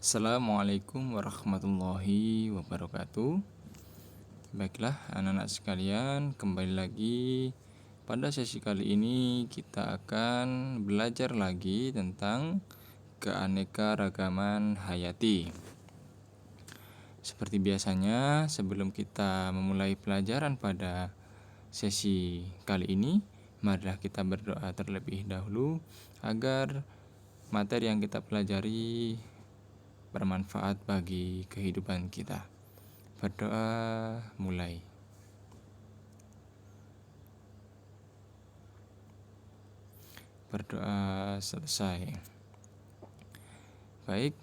Assalamualaikum warahmatullahi wabarakatuh. Baiklah anak-anak sekalian, kembali lagi. Pada sesi kali ini kita akan belajar lagi tentang keanekaragaman hayati. Seperti biasanya, sebelum kita memulai pelajaran pada sesi kali ini, marilah kita berdoa terlebih dahulu agar materi yang kita pelajari bermanfaat bagi kehidupan kita. Berdoa mulai. Berdoa selesai. Baik,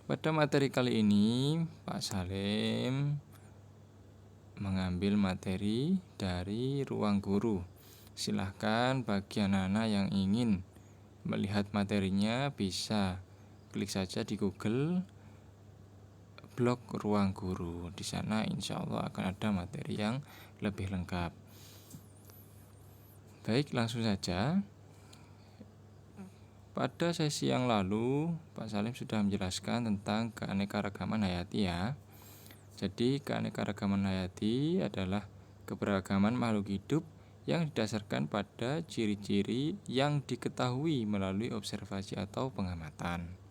pada materi kali ini Pak Salim mengambil materi dari ruang guru. Silahkan bagi anak-anak yang ingin melihat materinya bisa klik saja di Google blog ruang guru. Di sana insya Allah akan ada materi yang lebih lengkap. Baik, langsung saja. Pada sesi yang lalu Pak Salim sudah menjelaskan tentang keanekaragaman hayati ya. Jadi keanekaragaman hayati adalah keberagaman makhluk hidup yang didasarkan pada ciri-ciri yang diketahui melalui observasi atau pengamatan.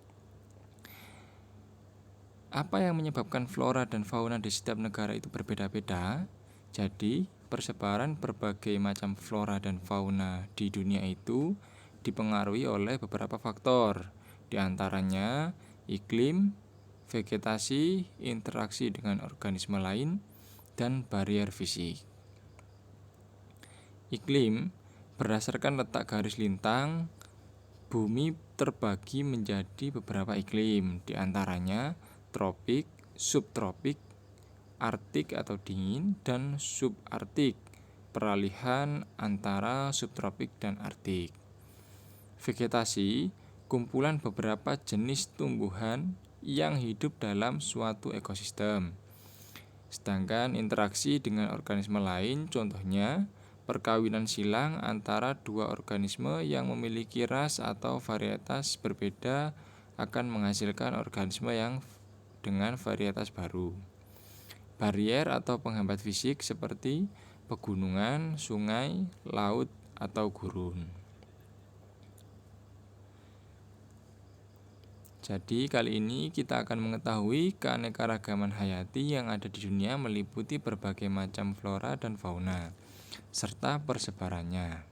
Apa yang menyebabkan flora dan fauna di setiap negara itu berbeda-beda? Jadi, persebaran berbagai macam flora dan fauna di dunia itu dipengaruhi oleh beberapa faktor, di antaranya iklim, vegetasi, interaksi dengan organisme lain, dan barrier fisik. Iklim berdasarkan letak garis lintang, bumi terbagi menjadi beberapa iklim, di antaranya tropik, subtropik, arktik atau dingin, dan subarktik, peralihan antara subtropik dan arktik. Vegetasi, kumpulan beberapa jenis tumbuhan yang hidup dalam suatu ekosistem. Sedangkan interaksi dengan organisme lain, contohnya perkawinan silang antara dua organisme yang memiliki ras atau varietas berbeda akan menghasilkan organisme yang dengan varietas baru. Barrier atau penghambat fisik seperti pegunungan, sungai, laut, atau gurun. Jadi kali ini kita akan mengetahui keanekaragaman hayati yang ada di dunia meliputi berbagai macam flora dan fauna, serta persebarannya.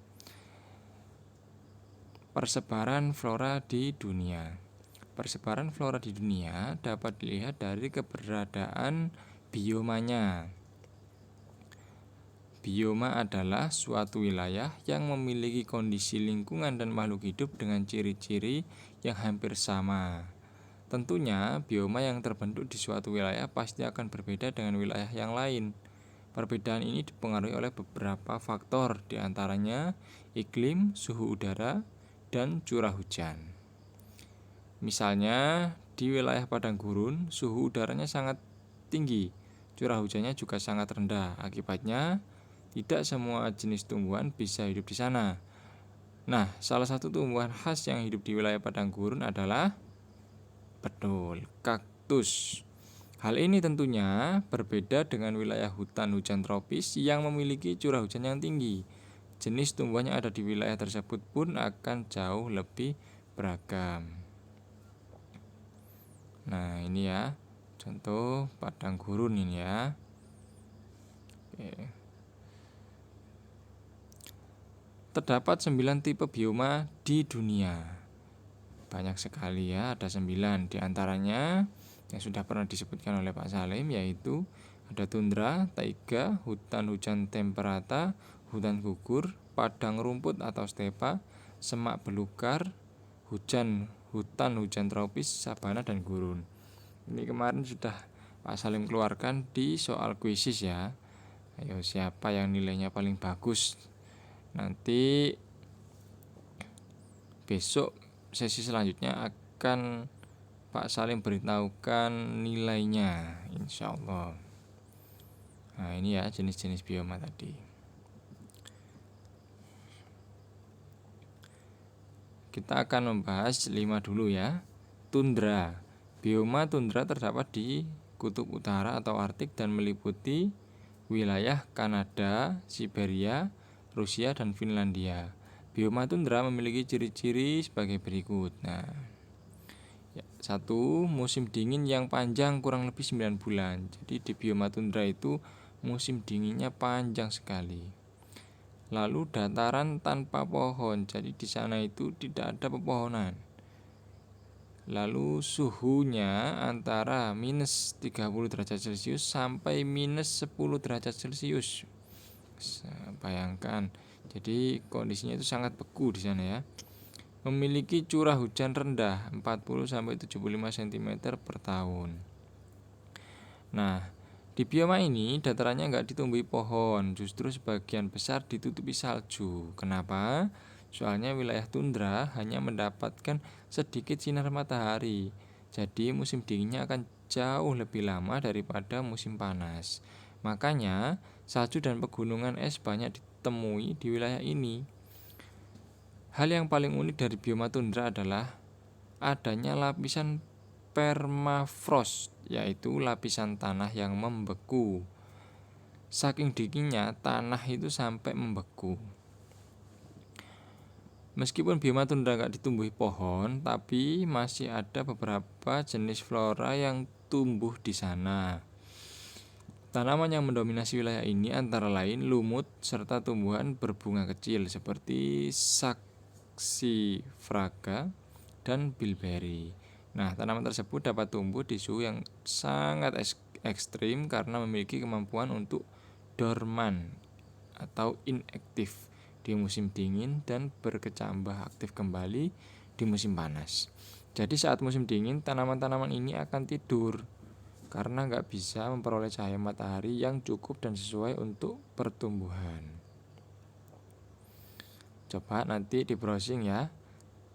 Persebaran flora di dunia. Persebaran flora di dunia dapat dilihat dari keberadaan biomanya. Bioma adalah suatu wilayah yang memiliki kondisi lingkungan dan makhluk hidup dengan ciri-ciri yang hampir sama. Tentunya, bioma yang terbentuk di suatu wilayah pasti akan berbeda dengan wilayah yang lain. Perbedaan ini dipengaruhi oleh beberapa faktor, di antaranya iklim, suhu udara, dan curah hujan. Misalnya, di wilayah padang gurun, suhu udaranya sangat tinggi, curah hujannya juga sangat rendah. Akibatnya, tidak semua jenis tumbuhan bisa hidup di sana. Nah, salah satu tumbuhan khas yang hidup di wilayah padang gurun adalah kaktus. Hal ini tentunya berbeda dengan wilayah hutan hujan tropis yang memiliki curah hujan yang tinggi. Jenis tumbuhan yang ada di wilayah tersebut pun akan jauh lebih beragam. Nah, ini ya, contoh padang gurun ini ya. Oke. Terdapat 9 tipe bioma di dunia. Banyak sekali ya, ada 9. Di antaranya yang sudah pernah disebutkan oleh Pak Salim, yaitu ada tundra, taiga, hutan hujan temperata, hutan gugur, padang rumput atau stepa, semak belukar, hutan hujan tropis, sabana, dan gurun. Ini kemarin sudah Pak Salim keluarkan di soal kuisis ya. Ayo, siapa yang nilainya paling bagus? Nanti besok sesi selanjutnya akan Pak Salim beritahukan nilainya, insya Allah. Nah, ini ya jenis-jenis bioma tadi. Kita akan membahas 5 dulu ya. Tundra. Bioma tundra terdapat di kutub utara atau Arktik dan meliputi wilayah Kanada, Siberia, Rusia, dan Finlandia. Bioma tundra memiliki ciri-ciri sebagai berikut. Nah, 1. Musim dingin yang panjang kurang lebih 9 bulan. Jadi di bioma tundra itu musim dinginnya panjang sekali. Lalu dataran tanpa pohon. Jadi di sana itu tidak ada pepohonan. Lalu suhunya antara minus 30 derajat Celcius sampai minus 10 derajat Celcius. Bayangkan. Jadi kondisinya itu sangat beku di sana ya. Memiliki curah hujan rendah 40-75 cm per tahun. Nah, di bioma ini datarannya nggak ditumbuhi pohon, justru sebagian besar ditutupi salju. Kenapa? Soalnya wilayah tundra hanya mendapatkan sedikit sinar matahari. Jadi musim dinginnya akan jauh lebih lama daripada musim panas. Makanya salju dan pegunungan es banyak ditemui di wilayah ini. Hal yang paling unik dari bioma tundra adalah adanya lapisan permafrost, yaitu lapisan tanah yang membeku. Saking dinginnya, tanah itu sampai membeku. Meskipun bioma tundra gak ditumbuhi pohon, tapi masih ada beberapa jenis flora yang tumbuh di sana. Tanaman yang mendominasi wilayah ini antara lain lumut serta tumbuhan berbunga kecil seperti Saxifraga dan bilberry. Nah, tanaman tersebut dapat tumbuh di suhu yang sangat ekstrim karena memiliki kemampuan untuk dorman atau inaktif di musim dingin dan berkecambah aktif kembali di musim panas. Jadi saat musim dingin, tanaman-tanaman ini akan tidur karena nggak bisa memperoleh cahaya matahari yang cukup dan sesuai untuk pertumbuhan. Coba nanti di browsing ya,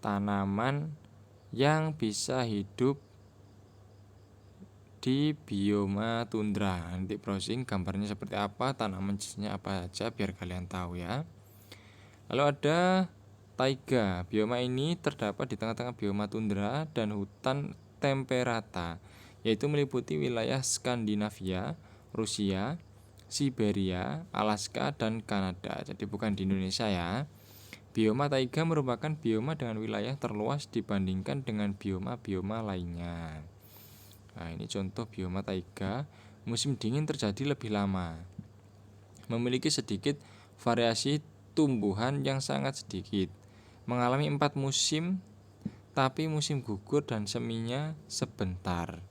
tanaman yang bisa hidup di bioma tundra. Nanti browsing gambarnya seperti apa, tanaman jenisnya apa aja biar kalian tahu ya. Lalu ada taiga. Bioma ini terdapat di tengah-tengah bioma tundra dan hutan temperata, yaitu meliputi wilayah Skandinavia, Rusia, Siberia, Alaska, dan Kanada. Jadi bukan di Indonesia ya. Bioma taiga merupakan bioma dengan wilayah terluas dibandingkan dengan bioma-bioma lainnya. Nah, ini contoh bioma taiga. Musim dingin terjadi lebih lama. Memiliki sedikit variasi tumbuhan yang sangat sedikit. Mengalami 4 musim, tapi musim gugur dan seminya sebentar.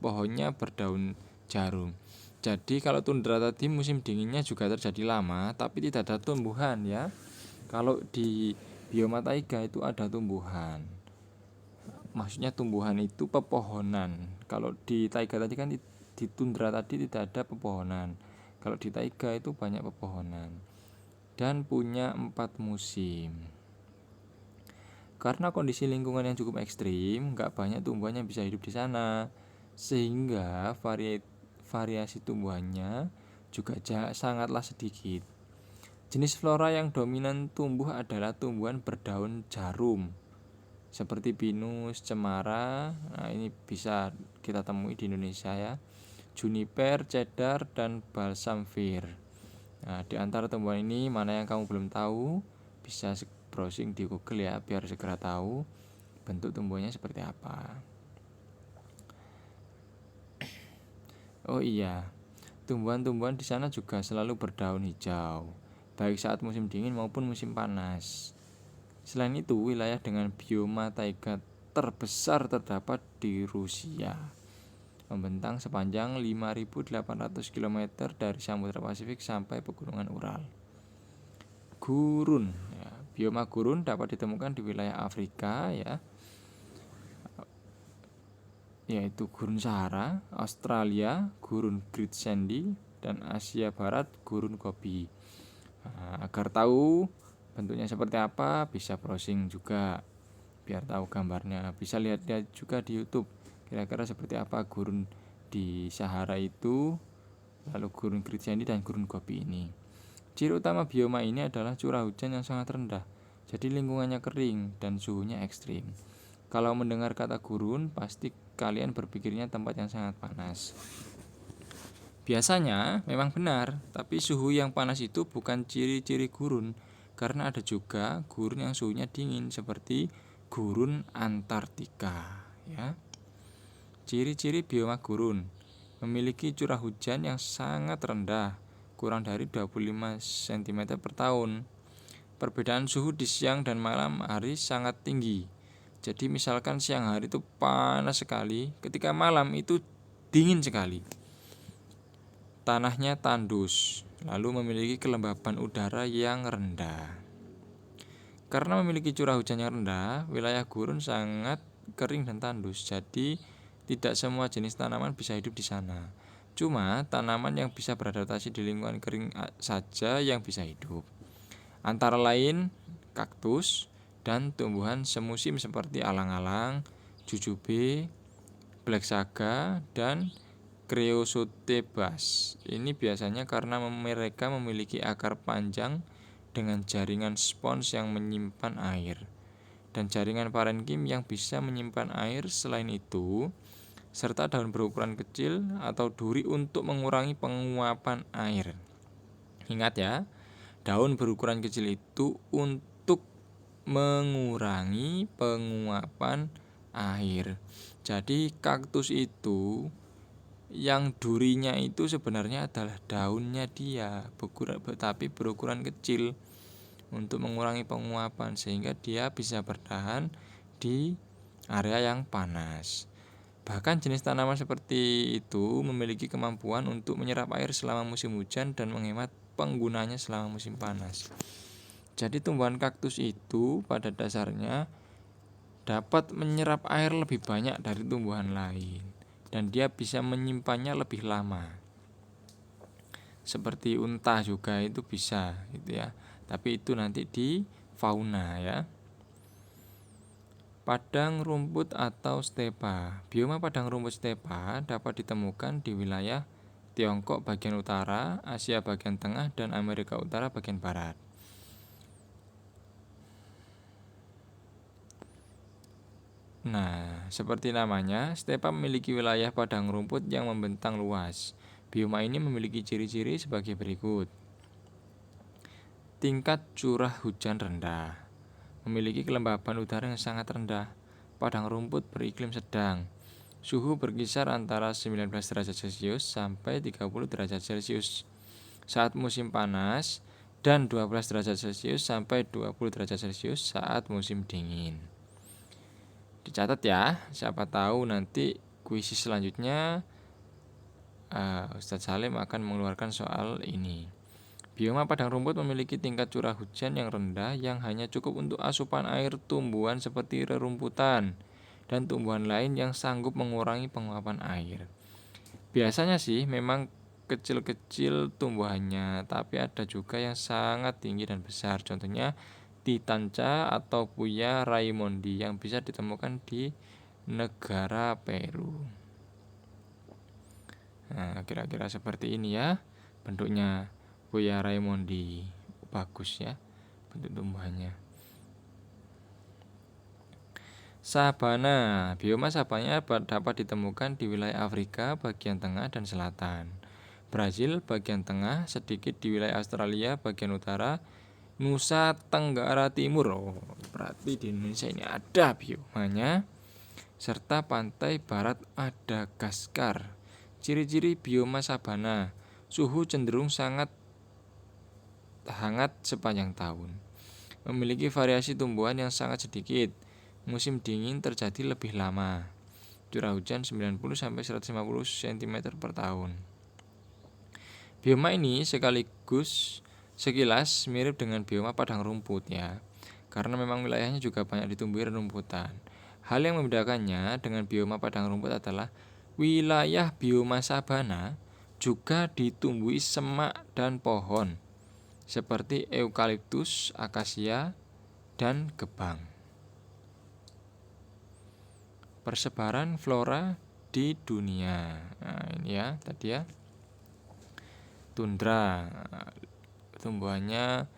Pohonnya berdaun jarum. Jadi kalau tundra tadi musim dinginnya juga terjadi lama, tapi tidak ada tumbuhan ya. Kalau di bioma taiga itu ada tumbuhan. Maksudnya tumbuhan itu pepohonan. Kalau di taiga tadi kan di tundra tadi tidak ada pepohonan. Kalau di taiga itu banyak pepohonan. Dan punya 4 musim. Karena kondisi lingkungan yang cukup ekstrim, nggak banyak tumbuhan yang bisa hidup di sana, sehingga variasi tumbuhannya juga sangatlah sedikit. Jenis flora yang dominan tumbuh adalah tumbuhan berdaun jarum, seperti pinus, cemara. Nah, ini bisa kita temui di Indonesia ya. Juniper, cedar, dan balsam fir. Nah, di antara tumbuhan ini mana yang kamu belum tahu, bisa browsing di Google ya biar segera tahu bentuk tumbuhannya seperti apa. Oh iya, tumbuhan-tumbuhan di sana juga selalu berdaun hijau, baik saat musim dingin maupun musim panas. Selain itu, wilayah dengan bioma taiga terbesar terdapat di Rusia, membentang sepanjang 5.800 km dari Samudra Pasifik sampai Pegunungan Ural. Gurun ya. Bioma gurun dapat ditemukan di wilayah Afrika ya, yaitu gurun Sahara, Australia, gurun Great Sandy, dan Asia Barat gurun Gobi. Nah, agar tahu bentuknya seperti apa bisa browsing juga biar tahu gambarnya. Bisa lihat-lihat juga di YouTube kira-kira seperti apa gurun di Sahara itu, lalu gurun Great Sandy dan gurun Gobi ini. Ciri utama bioma ini adalah curah hujan yang sangat rendah, jadi lingkungannya kering dan suhunya ekstrim. Kalau mendengar kata gurun, pastikan kalian berpikirnya tempat yang sangat panas. Biasanya memang benar, tapi suhu yang panas itu bukan ciri-ciri gurun, karena ada juga gurun yang suhunya dingin seperti gurun Antartika, ya. Ciri-ciri bioma gurun: memiliki curah hujan yang sangat rendah, kurang dari 25 cm per tahun. Perbedaan suhu di siang dan malam hari sangat tinggi. Jadi misalkan siang hari itu panas sekali, ketika malam itu dingin sekali. Tanahnya tandus, lalu memiliki kelembaban udara yang rendah. Karena memiliki curah hujan yang rendah, wilayah gurun sangat kering dan tandus. Jadi tidak semua jenis tanaman bisa hidup di sana. Cuma tanaman yang bisa beradaptasi di lingkungan kering saja yang bisa hidup. Antara lain kaktus dan tumbuhan semusim seperti alang-alang, jujube, black saga, dan Creosotebas. Ini biasanya karena mereka memiliki akar panjang dengan jaringan spons yang menyimpan air dan jaringan parenkim yang bisa menyimpan air. Selain itu, serta daun berukuran kecil atau duri untuk mengurangi penguapan air. Ingat ya, daun berukuran kecil itu untuk mengurangi penguapan air. Jadi kaktus itu yang durinya itu sebenarnya adalah daunnya dia, tapi berukuran kecil untuk mengurangi penguapan sehingga dia bisa bertahan di area yang panas. Bahkan jenis tanaman seperti itu memiliki kemampuan untuk menyerap air selama musim hujan dan menghemat penggunanya selama musim panas. Jadi tumbuhan kaktus itu pada dasarnya dapat menyerap air lebih banyak dari tumbuhan lain dan dia bisa menyimpannya lebih lama. Seperti unta juga itu bisa gitu ya. Tapi itu nanti di fauna ya. Padang rumput atau stepa. Bioma padang rumput stepa dapat ditemukan di wilayah Tiongkok bagian utara, Asia bagian tengah, dan Amerika Utara bagian barat. Nah, seperti namanya, stepa memiliki wilayah padang rumput yang membentang luas. Bioma ini memiliki ciri-ciri sebagai berikut. Tingkat curah hujan rendah. Memiliki kelembaban udara yang sangat rendah. Padang rumput beriklim sedang. Suhu berkisar antara 19 derajat Celcius sampai 30 derajat Celcius saat musim panas dan 12 derajat Celcius sampai 20 derajat Celcius saat musim dingin. Dicatat ya, siapa tahu nanti kuis selanjutnya Ustadz Salim akan mengeluarkan soal ini. Bioma padang rumput memiliki tingkat curah hujan yang rendah yang hanya cukup untuk asupan air tumbuhan seperti rerumputan dan tumbuhan lain yang sanggup mengurangi penguapan air. Biasanya sih memang kecil-kecil tumbuhannya, tapi ada juga yang sangat tinggi dan besar. Contohnya Titanca atau Puya Raimondi yang bisa ditemukan di negara Peru. Nah, kira-kira seperti ini ya bentuknya Puya Raimondi. Bagus ya bentuk tumbuhannya. Sabana. Bioma sabana dapat ditemukan di wilayah Afrika bagian tengah dan selatan, Brasil bagian tengah, sedikit di wilayah Australia bagian utara, Nusa Tenggara Timur. Oh, berarti di Indonesia ini ada biomanya, serta pantai barat Madagaskar. Ciri-ciri bioma sabana: suhu cenderung sangat hangat sepanjang tahun, memiliki variasi tumbuhan yang sangat sedikit, musim dingin terjadi lebih lama, curah hujan 90 sampai 150 cm per tahun. Bioma ini sekilas mirip dengan bioma padang rumput ya, karena memang wilayahnya juga banyak ditumbuhi rerumputan. Hal yang membedakannya dengan bioma padang rumput adalah wilayah bioma sabana juga ditumbuhi semak dan pohon seperti eukaliptus, akasia, dan gebang. Persebaran flora di dunia. Nah, ini ya tadi ya. Tundra, tumbuhannya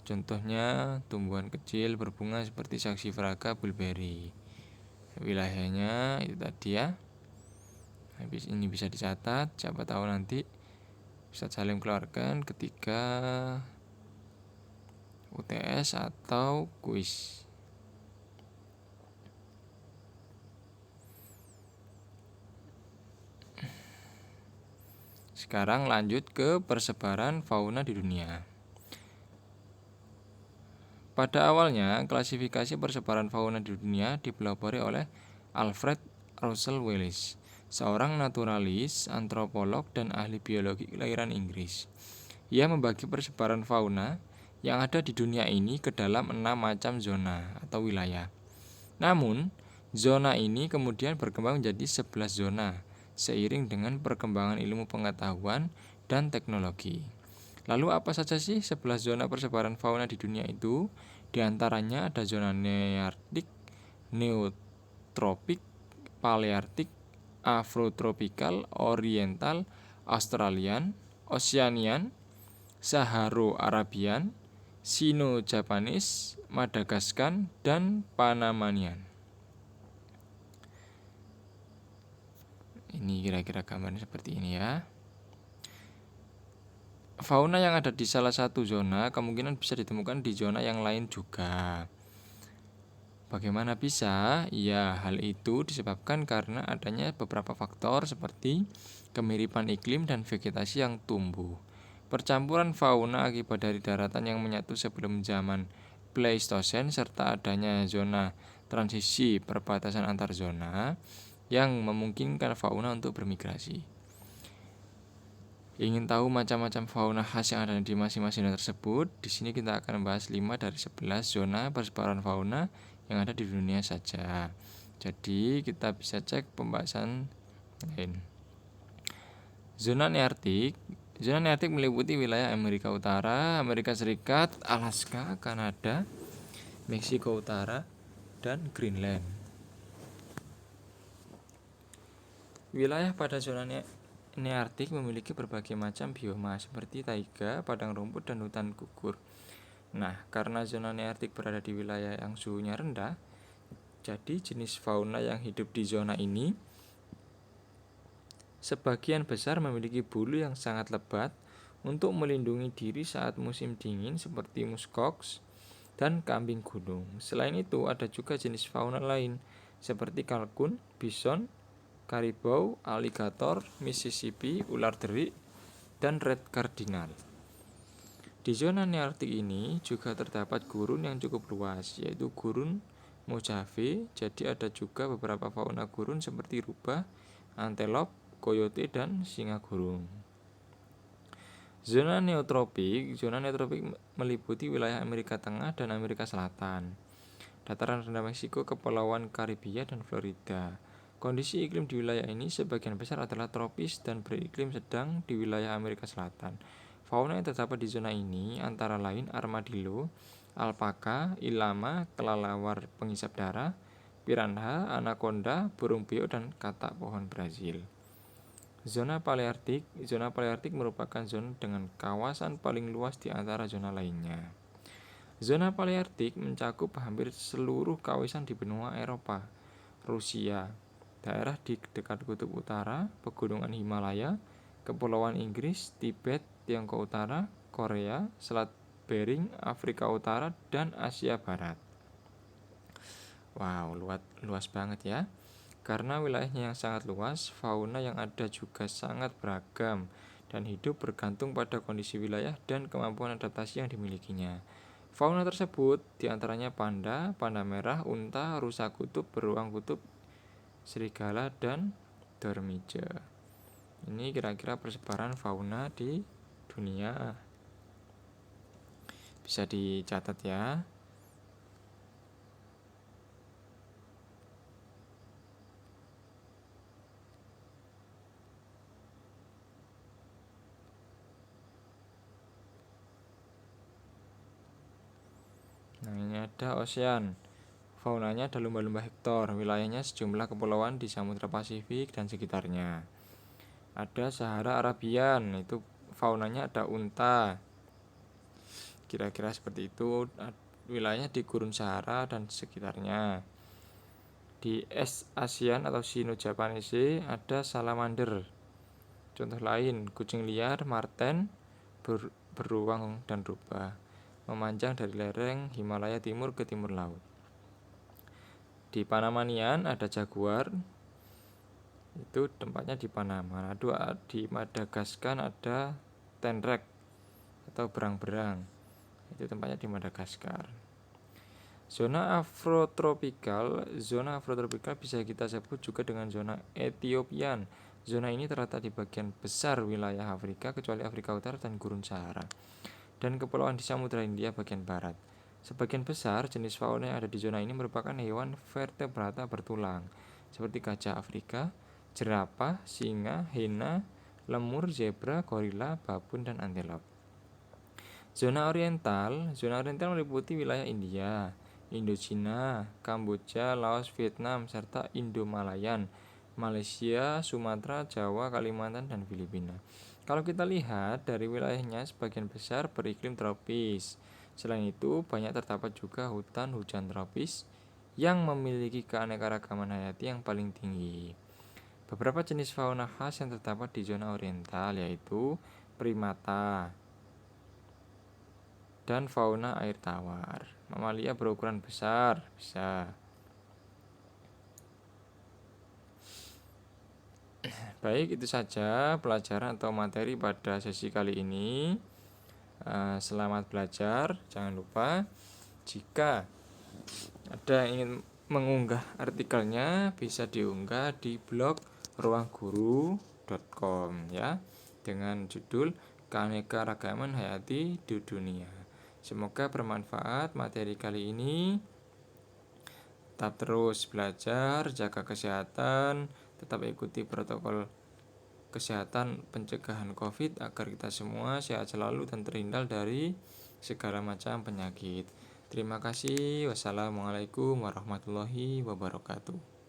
contohnya tumbuhan kecil berbunga seperti Saxifraga bulberi. wilayahnya itu tadi ya. Habis ini bisa dicatat, siapa tahu nanti Ustadz Salim keluarkan ketika UTS atau kuis. Sekarang lanjut ke persebaran fauna di dunia. Pada awalnya, klasifikasi persebaran fauna di dunia dipelopori oleh Alfred Russel Wallace, seorang naturalis, antropolog, dan ahli biologi kelahiran Inggris. Ia membagi persebaran fauna yang ada di dunia ini ke dalam 6 macam zona atau wilayah. Namun, zona ini kemudian berkembang menjadi 11 zona, seiring dengan perkembangan ilmu pengetahuan dan teknologi. Lalu apa saja sih 11 zona persebaran fauna di dunia itu? Di antaranya ada zona nearktik, neotropik, palearktik, afrotropikal, oriental, australian, oceanian, Saharo-Arabian, Sino-Japanese, Madagaskar, dan Panamanian. Ini kira-kira gambarnya seperti ini ya. Fauna yang ada di salah satu zona kemungkinan bisa ditemukan di zona yang lain juga. Bagaimana bisa? Ya, hal itu disebabkan karena adanya beberapa faktor seperti kemiripan iklim dan vegetasi yang tumbuh. Percampuran fauna akibat dari daratan yang menyatu sebelum zaman Pleistosen serta adanya zona transisi perbatasan antar zona yang memungkinkan fauna untuk bermigrasi. Ingin tahu macam-macam fauna khas yang ada di masing-masing zona tersebut? Di sini kita akan membahas 5 dari 11 zona persebaran fauna yang ada di dunia saja. Jadi kita bisa cek pembahasan lain. Zona nearktik. Zona nearktik meliputi wilayah Amerika Utara, Amerika Serikat, Alaska, Kanada, Meksiko Utara, dan Greenland. Wilayah pada zona nearktik memiliki berbagai macam bioma seperti taiga, padang rumput, dan hutan gugur. Nah, karena zona nearktik berada di wilayah yang suhunya rendah, jadi jenis fauna yang hidup di zona ini sebagian besar memiliki bulu yang sangat lebat untuk melindungi diri saat musim dingin seperti muskox dan kambing gunung. Selain itu, ada juga jenis fauna lain seperti kalkun, bison, karibau, aligator, Mississippi, ular derik, dan red cardinal. Di zona nearktik ini juga terdapat gurun yang cukup luas, yaitu gurun Mojave. Jadi ada juga beberapa fauna gurun seperti rubah, antelop, coyote, dan singa gurun. Zona neotropik meliputi wilayah Amerika Tengah dan Amerika Selatan, dataran rendah Meksiko, Kepulauan Karibia, dan Florida. Kondisi iklim di wilayah ini sebagian besar adalah tropis dan beriklim sedang di wilayah Amerika Selatan. Fauna yang terdapat di zona ini antara lain armadillo, alpaka, ilama, kelelawar penghisap darah, piranha, anaconda, burung beo, dan katak pohon Brazil. Zona palearktik merupakan zona dengan kawasan paling luas di antara zona lainnya. Zona palearktik mencakup hampir seluruh kawasan di benua Eropa, Rusia, daerah di dekat kutub utara, pegunungan Himalaya, Kepulauan Inggris, Tibet, Tiongkok Utara, Korea, Selat Bering, Afrika Utara, dan Asia Barat. Wow, luas banget ya. Karena wilayahnya yang sangat luas, fauna yang ada juga sangat beragam dan hidup bergantung pada kondisi wilayah dan kemampuan adaptasi yang dimilikinya. Fauna tersebut diantaranya panda, panda merah, unta, rusa kutub, beruang kutub, serigala, dan dormije. Ini kira-kira persebaran fauna di dunia. Bisa dicatat ya. Nah, ini ada ocean. Faunanya ada lumba-lumba Hector, wilayahnya sejumlah kepulauan di Samudra Pasifik dan sekitarnya. Ada Sahara Arabian, itu faunanya ada unta. Kira-kira seperti itu, wilayahnya di Gurun Sahara dan sekitarnya. Di es ASEAN atau Sino-Japanese ada salamander. Contoh lain, kucing liar, marten, beruang dan rubah memanjang dari lereng Himalaya timur ke timur laut. Di Panamanian ada jaguar, itu tempatnya di Panama. Di Madagaskar ada tenrek atau berang-berang, itu tempatnya di Madagaskar. Zona afrotropikal bisa kita sebut juga dengan zona Etiopian. Zona ini terletak di bagian besar wilayah Afrika kecuali Afrika Utara dan Gurun Sahara, dan kepulauan di Samudra Hindia bagian barat. Sebagian besar jenis fauna yang ada di zona ini merupakan hewan vertebrata bertulang, seperti gajah Afrika, jerapah, singa, hiena, lemur, zebra, gorila, babun, dan antelop. Zona oriental meliputi wilayah India, Indochina, Kamboja, Laos, Vietnam, serta Indo-Malayan, Malaysia, Sumatera, Jawa, Kalimantan, dan Filipina. Kalau kita lihat dari wilayahnya, sebagian besar beriklim tropis. Selain itu, banyak terdapat juga hutan hujan tropis yang memiliki keanekaragaman hayati yang paling tinggi. Beberapa jenis fauna khas yang terdapat di zona oriental yaitu primata dan fauna air tawar. Mamalia berukuran besar bisa. Baik, itu saja pelajaran atau materi pada sesi kali ini. Selamat belajar. Jangan lupa jika ada yang ingin mengunggah artikelnya bisa diunggah di blog ruangguru.com ya, dengan judul Keanekaragaman Hayati di Dunia. Semoga bermanfaat materi kali ini. Tetap terus belajar, jaga kesehatan, tetap ikuti protokol kesehatan pencegahan COVID agar kita semua sehat selalu dan terhindar dari segala macam penyakit. Terima kasih. Wassalamualaikum warahmatullahi wabarakatuh.